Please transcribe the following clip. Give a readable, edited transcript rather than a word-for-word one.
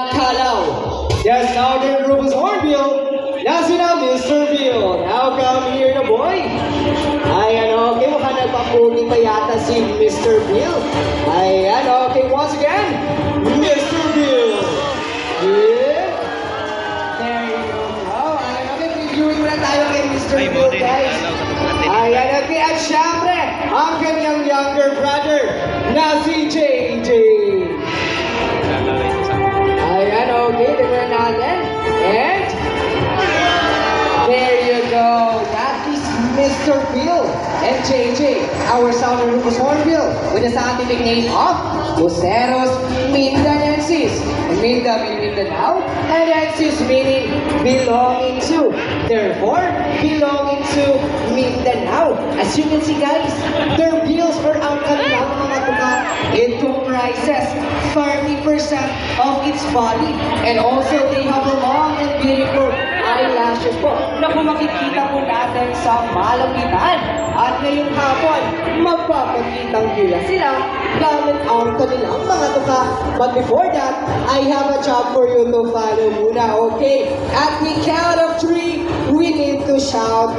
Kalaw. Yes, now again, Rufus Hornbill. Now si na Mr. Bill. Now come here na boy. Ayan, okay. Mukhang nagpapugi pa yata si Mr. Bill. Ayan, okay. Once again, Mr. Bill. Yeah. There you go. Oh, ayan, okay. Reviewing muna tayo kay Mr. Bill, guys. Ayan, okay. At syempre, ang kanyang younger brother na si JJ. Ayan, okay, tignan natin. And, there you go. That is Mr. Bill and JJ, our southern Rufus Hornbill, with the scientific name of Buceros Mindanensis. Minda meaning Mindanao, and ensis meaning belonging to. Therefore, belonging to Mindanao. As you can see, guys, their bills are ang kanilang mga tuka. It comprises 30% of its body. And also, they have a long and beautiful eyelashes po na kung makikita po natin sa malapitan. At ngayong hapon, magpapakitang gila sila gamit ang kanilang mga tuka. But before that, I have a job for you to follow muna, okay? At the count of 3, we need to shout